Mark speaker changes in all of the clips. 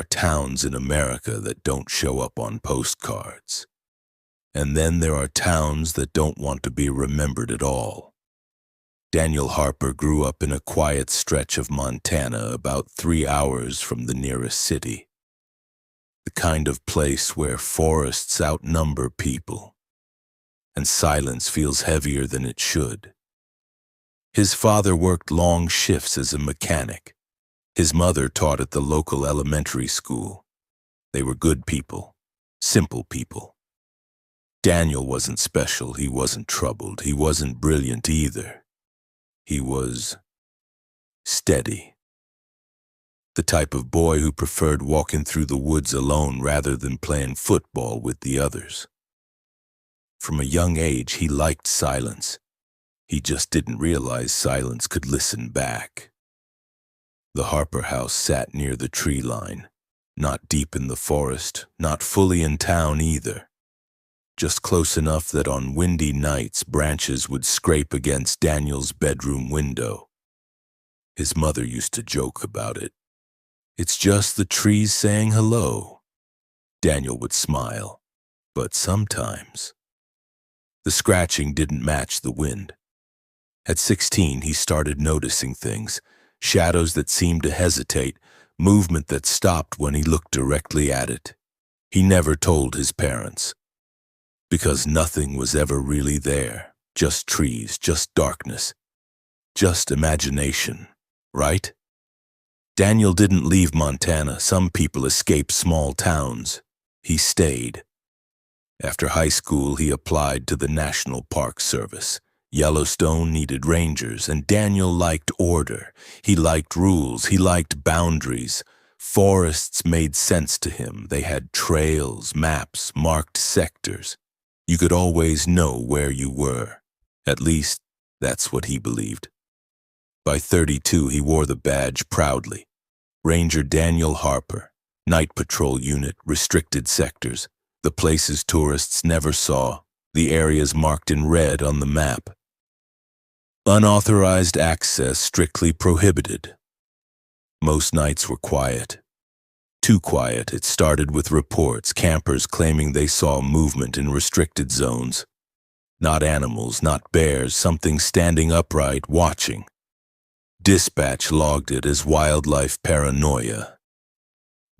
Speaker 1: towns in America that don't show up on postcards. And then there are towns that don't want to be remembered at all. Daniel Harper grew up in a quiet stretch of Montana about 3 hours from the nearest city. The kind of place where forests outnumber people, and silence feels heavier than it should. His father worked long shifts as a mechanic. His mother taught at the local elementary school. They were good people, simple people. Daniel wasn't special, he wasn't troubled, he wasn't brilliant either. He was steady. The type of boy who preferred walking through the woods alone rather than playing football with the others. From a young age, he liked silence. He just didn't realize silence could listen back. The Harper house sat near the tree line, not deep in the forest, not fully in town either. Just close enough that on windy nights branches would scrape against Daniel's bedroom window. His mother used to joke about it. "It's just the trees saying hello." Daniel would smile, but sometimes. The scratching didn't match the wind. At 16, he started noticing things, shadows that seemed to hesitate, movement that stopped when he looked directly at it. He never told his parents, because nothing was ever really there, just trees, just darkness, just imagination, right? Daniel didn't leave Montana. Some people escape small towns. He stayed. After high school, he applied to the National Park Service. Yellowstone needed rangers, and Daniel liked order. He liked rules. He liked boundaries. Forests made sense to him. They had trails, maps, marked sectors. You could always know where you were. At least, that's what he believed. By 32, he wore the badge proudly. Ranger Daniel Harper, Night Patrol Unit, restricted sectors, the places tourists never saw, the areas marked in red on the map. Unauthorized access strictly prohibited. Most nights were quiet. Too quiet. It started with reports, campers claiming they saw movement in restricted zones. Not animals, not bears, something standing upright, watching. Dispatch logged it as wildlife paranoia.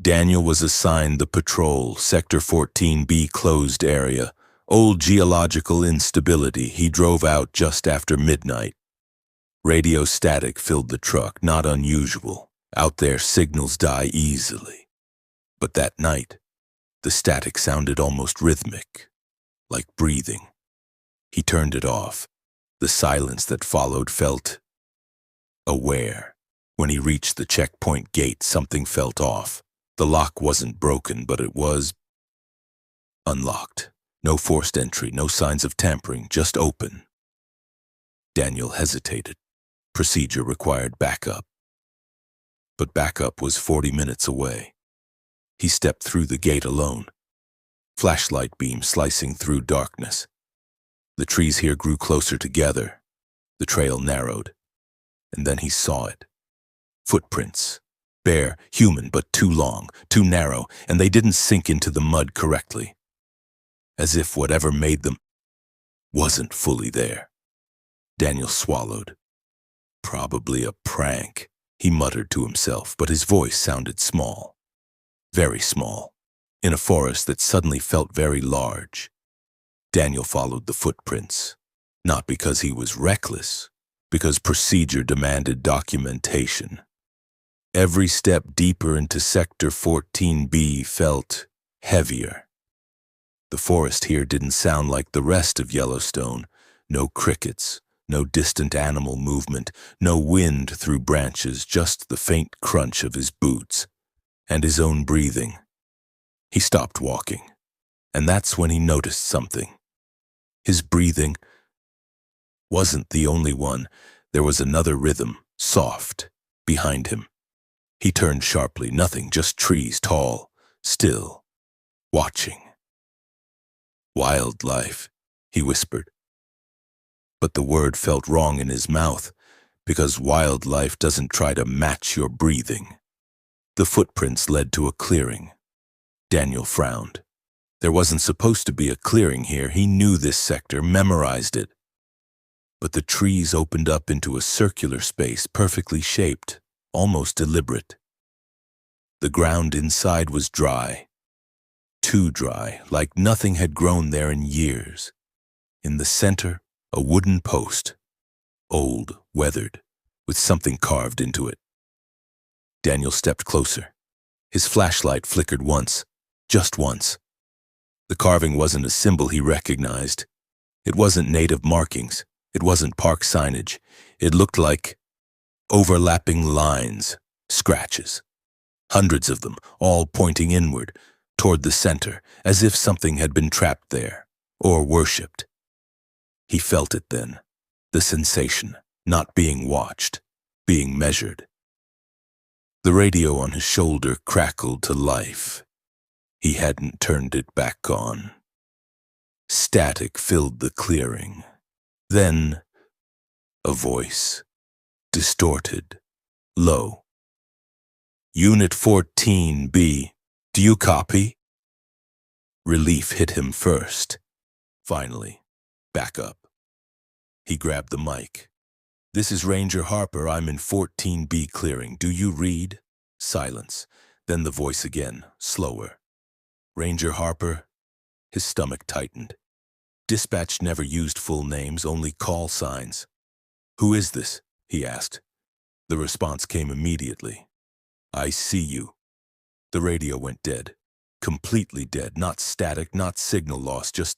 Speaker 1: Daniel was assigned the patrol, Sector 14B closed area. Old geological instability. He drove out just after midnight. Radio static filled the truck, not unusual. Out there, signals die easily. But that night, the static sounded almost rhythmic, like breathing. He turned it off. The silence that followed felt aware. When he reached the checkpoint gate, something felt off. The lock wasn't broken, but it was unlocked. No forced entry, no signs of tampering, just open. Daniel hesitated. Procedure required backup. But backup was 40 minutes away. He stepped through the gate alone. Flashlight beam slicing through darkness. The trees here grew closer together. The trail narrowed. And then he saw it. Footprints. Bare, human, but too long, too narrow, and they didn't sink into the mud correctly. As if whatever made them wasn't fully there. Daniel swallowed. Probably a prank, he muttered to himself, but his voice sounded small. Very small, in a forest that suddenly felt very large. Daniel followed the footprints, not because he was reckless, because procedure demanded documentation. Every step deeper into Sector 14B felt heavier. The forest here didn't sound like the rest of Yellowstone. No crickets, no distant animal movement, no wind through branches, just the faint crunch of his boots and his own breathing. He stopped walking, and that's when he noticed something. His breathing wasn't the only one. There was another rhythm, soft, behind him. He turned sharply. Nothing, just trees, tall, still, watching. Wildlife, he whispered. But the word felt wrong in his mouth, because wildlife doesn't try to match your breathing. The footprints led to a clearing. Daniel frowned. There wasn't supposed to be a clearing here. He knew this sector, memorized it. But the trees opened up into a circular space, perfectly shaped, almost deliberate. The ground inside was dry. Too dry, like nothing had grown there in years. In the center, a wooden post, old, weathered, with something carved into it. Daniel stepped closer. His flashlight flickered once, just once. The carving wasn't a symbol he recognized. It wasn't native markings. It wasn't park signage. It looked like overlapping lines, scratches. Hundreds of them, all pointing inward, toward the center, as if something had been trapped there, or worshipped. He felt it then, the sensation, not being watched, being measured. The radio on his shoulder crackled to life. He hadn't turned it back on. Static filled the clearing. Then, a voice, distorted, low. Unit 14B, do you copy? Relief hit him first. Finally, back up. He grabbed the mic. This is Ranger Harper. I'm in 14B clearing. Do you read? Silence. Then the voice again, slower. Ranger Harper. His stomach tightened. Dispatch never used full names, only call signs. Who is this? He asked. The response came immediately. I see you. The radio went dead. Completely dead. Not static, not signal loss, just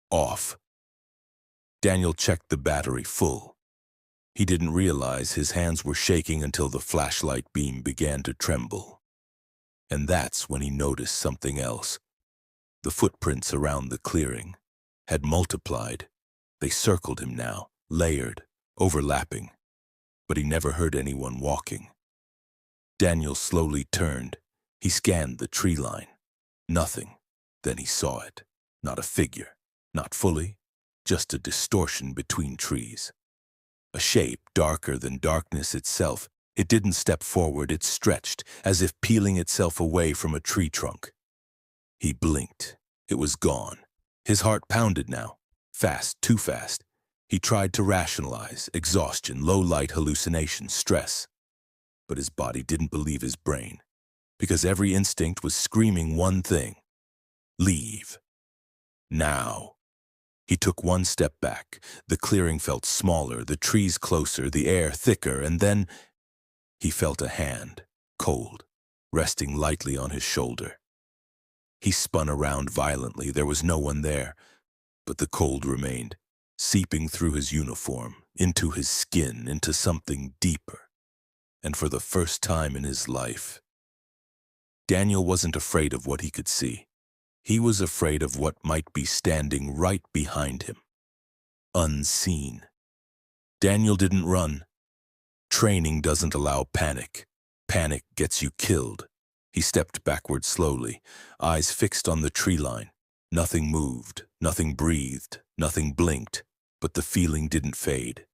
Speaker 1: off. Daniel checked the battery full. He didn't realize his hands were shaking until the flashlight beam began to tremble. And that's when he noticed something else. The footprints around the clearing had multiplied. They circled him now, layered, overlapping. But he never heard anyone walking. Daniel slowly turned. He scanned the tree line. Nothing. Then he saw it. Not a figure. Not fully. Just a distortion between trees. A shape darker than darkness itself. It didn't step forward. It stretched, as if peeling itself away from a tree trunk. He blinked. It was gone. His heart pounded now. Fast, too fast. He tried to rationalize. Exhaustion, low-light hallucination, stress. But his body didn't believe his brain, because every instinct was screaming one thing. Leave. Now. He took one step back. The clearing felt smaller, the trees closer, the air thicker, and then he felt a hand, cold, resting lightly on his shoulder. He spun around violently. There was no one there, but the cold remained, seeping through his uniform, into his skin, into something deeper. And for the first time in his life, Daniel wasn't afraid of what he could see. He was afraid of what might be standing right behind him, unseen. Daniel didn't run. Training doesn't allow panic. Panic gets you killed. He stepped backward slowly, eyes fixed on the tree line. Nothing moved, nothing breathed, nothing blinked, but the feeling didn't fade.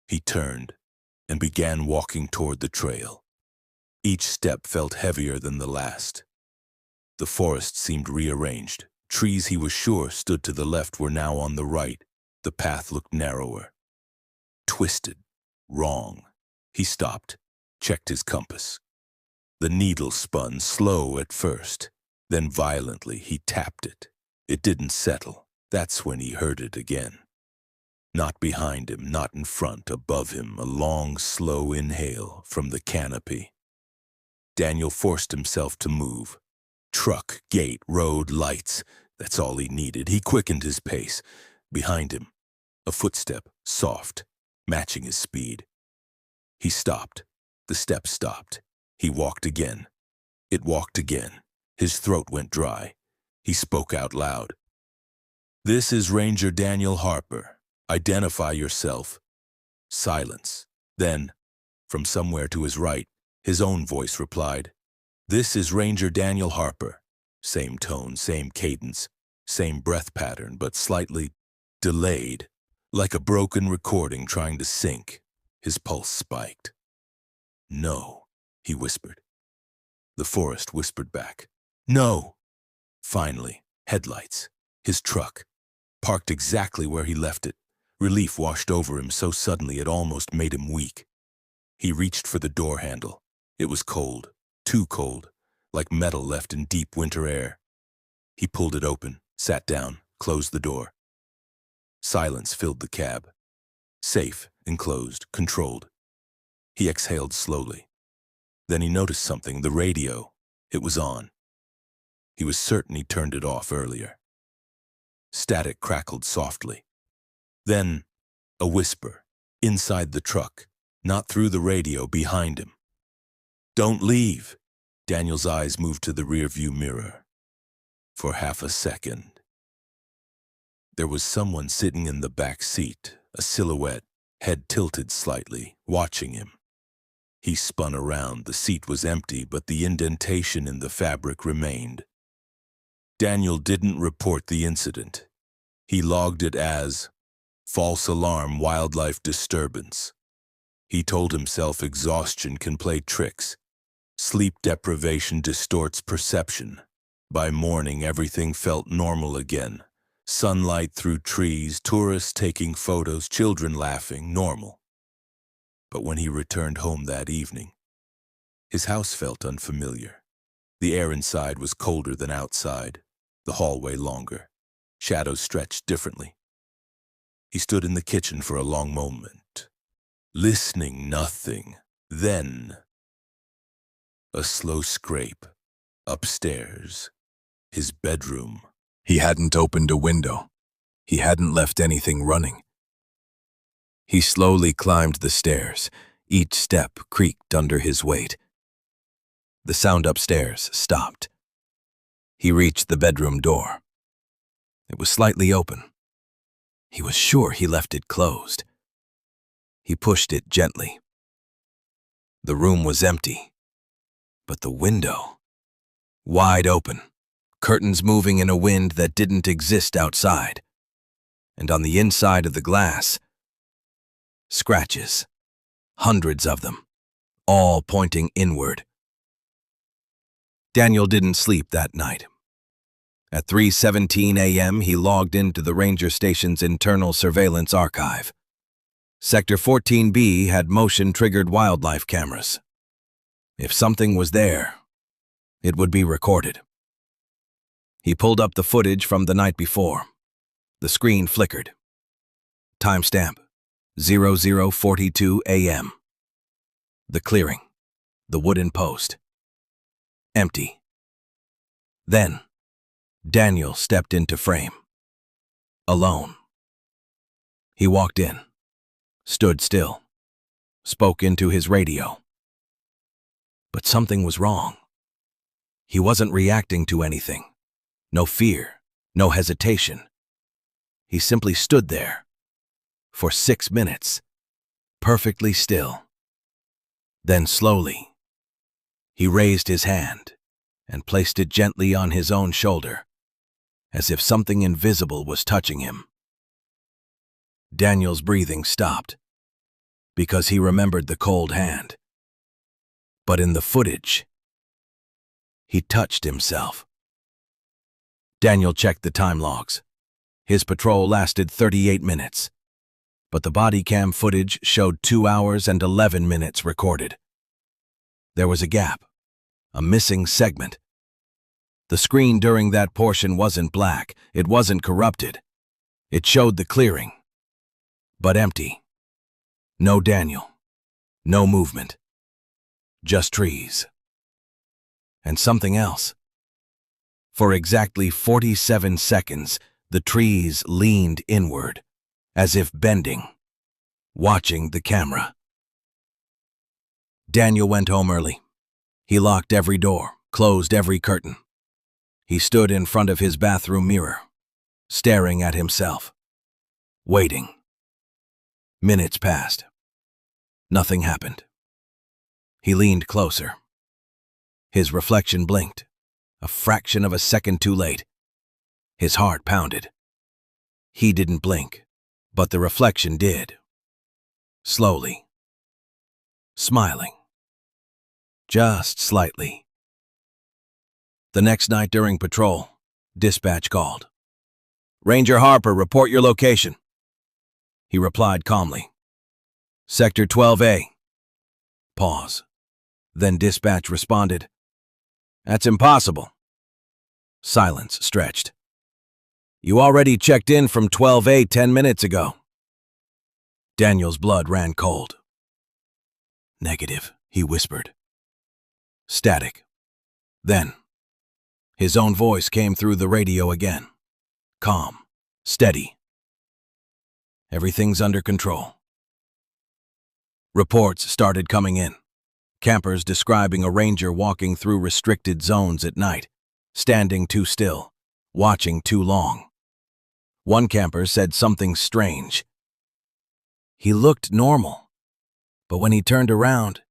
Speaker 1: He turned and began walking toward the trail. Each step felt heavier than the last. The forest seemed rearranged. Trees he was sure stood to the left were now on the right. The path looked narrower. Twisted. Wrong. He stopped, checked his compass. The needle spun, slow at first. Then violently he tapped it. It didn't settle. That's when he heard it again. Not behind him, not in front, above him, a long, slow inhale from the canopy. Daniel forced himself to move. Truck, gate, road, lights. That's all he needed. He quickened his pace. Behind him, a footstep, soft, matching his speed. He stopped. The step stopped. He walked again. It walked again. His throat went dry. He spoke out loud. This is Ranger Daniel Harper. Identify yourself. Silence. Then, from somewhere to his right, his own voice replied. This is Ranger Daniel Harper. Same tone, same cadence, same breath pattern, but slightly delayed, like a broken recording trying to sync. His pulse spiked. No, he whispered. The forest whispered back, "No!" Finally, headlights. His truck. Parked exactly where he left it. Relief washed over him so suddenly it almost made him weak. He reached for the door handle. It was cold, too cold, like metal left in deep winter air. He pulled it open, sat down, closed the door. Silence filled the cab. Safe, enclosed, controlled. He exhaled slowly. Then he noticed something, the radio. It was on. He was certain he turned it off earlier. Static crackled softly. Then, a whisper, inside the truck, not through the radio, behind him. "Don't leave." Daniel's eyes moved to the rearview mirror. For half a second. There was someone sitting in the back seat, a silhouette, head tilted slightly, watching him. He spun around. The seat was empty, but the indentation in the fabric remained. Daniel didn't report the incident. He logged it as false alarm, wildlife disturbance. He told himself exhaustion can play tricks. Sleep deprivation distorts perception. By morning, everything felt normal again. Sunlight through trees, tourists taking photos, children laughing, normal. But when he returned home that evening, his house felt unfamiliar. The air inside was colder than outside, the hallway longer. Shadows stretched differently. He stood in the kitchen for a long moment, listening, nothing. Then, a slow scrape. Upstairs, his bedroom.
Speaker 2: He hadn't opened a window. He hadn't left anything running. He slowly climbed the stairs. Each step creaked under his weight. The sound upstairs stopped. He reached the bedroom door. It was slightly open. He was sure he left it closed. He pushed it gently. The room was empty, but the window, wide open, curtains moving in a wind that didn't exist outside. And on the inside of the glass, scratches, hundreds of them, all pointing inward. Daniel didn't sleep that night. At 3:17 a.m., he logged into the ranger station's internal surveillance archive. Sector 14B had motion-triggered wildlife cameras. If something was there, it would be recorded. He pulled up the footage from the night before. The screen flickered. Timestamp, 00:42 a.m. The clearing, the wooden post, empty. Then, Daniel stepped into frame. Alone. He walked in, stood still, spoke into his radio. But something was wrong. He wasn't reacting to anything. No fear, no hesitation. He simply stood there for 6 minutes, perfectly still. Then slowly, he raised his hand and placed it gently on his own shoulder, as if something invisible was touching him. Daniel's breathing stopped, because he remembered the cold hand. But in the footage, he touched himself. Daniel checked the time logs. His patrol lasted 38 minutes, but the body cam footage showed 2 hours and 11 minutes recorded. There was a gap, a missing segment. The screen during that portion wasn't black, it wasn't corrupted. It showed the clearing, but empty. No Daniel, no movement, just trees. And something else. For exactly 47 seconds, the trees leaned inward, as if bending, watching the camera. Daniel went home early. He locked every door, closed every curtain. He stood in front of his bathroom mirror, staring at himself, waiting. Minutes passed. Nothing happened. He leaned closer. His reflection blinked, a fraction of a second too late. His heart pounded. He didn't blink, but the reflection did. Slowly. Smiling. Just slightly. The next night during patrol, dispatch called. "Ranger Harper, report your location." He replied calmly. "Sector 12A. Pause. Then dispatch responded, "That's impossible." Silence stretched. "You already checked in from 12A 10 minutes ago." Daniel's blood ran cold. "Negative," he whispered. Static. Then, his own voice came through the radio again. Calm. Steady. "Everything's under control." Reports started coming in. Campers describing a ranger walking through restricted zones at night, standing too still, watching too long. One camper said something strange. He looked normal, but when he turned around,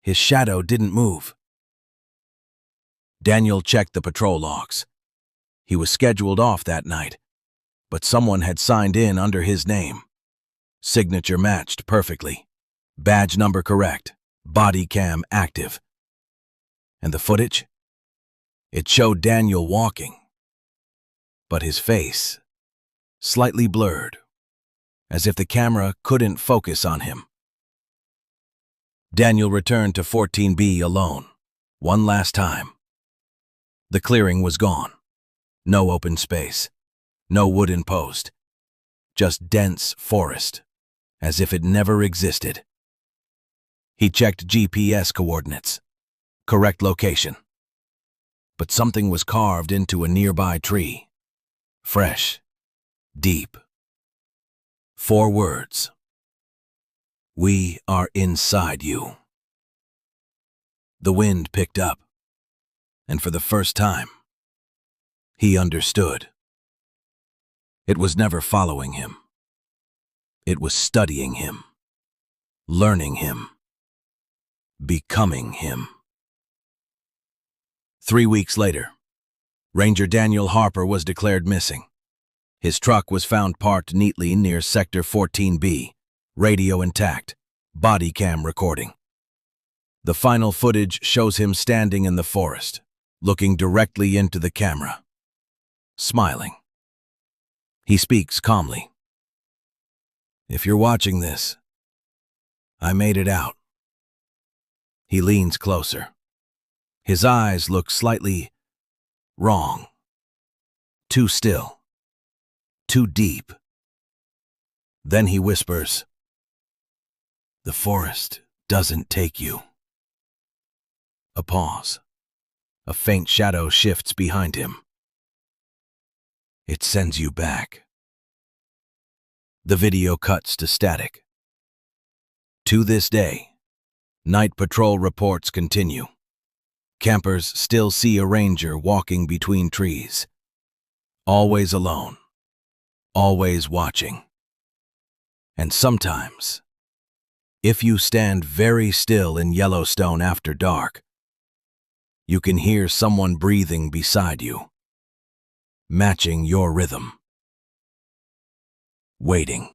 Speaker 2: his shadow didn't move. Daniel checked the patrol logs. He was scheduled off that night, but someone had signed in under his name. Signature matched perfectly. Badge number correct. Body cam active. And the footage? It showed Daniel walking, but his face slightly blurred, as if the camera couldn't focus on him. Daniel returned to 14B alone, one last time. The clearing was gone. No open space. No wooden post. Just dense forest, as if it never existed. He checked GPS coordinates. Correct location. But something was carved into a nearby tree. Fresh. Deep. 4 words. "We are inside you." The wind picked up, and for the first time, he understood. It was never following him. It was studying him, learning him, becoming him. 3 weeks later, Ranger Daniel Harper was declared missing. His truck was found parked neatly near Sector 14B, radio intact, body cam recording. The final footage shows him standing in the forest, looking directly into the camera, smiling. He speaks calmly. "If you're watching this, I made it out." He leans closer. His eyes look slightly wrong. Too still. Too deep. Then he whispers, "The forest doesn't take you." A pause. A faint shadow shifts behind him. "It sends you back." The video cuts to static. To this day, night patrol reports continue. Campers still see a ranger walking between trees. Always alone. Always watching. And sometimes, if you stand very still in Yellowstone after dark, you can hear someone breathing beside you, matching your rhythm. Waiting.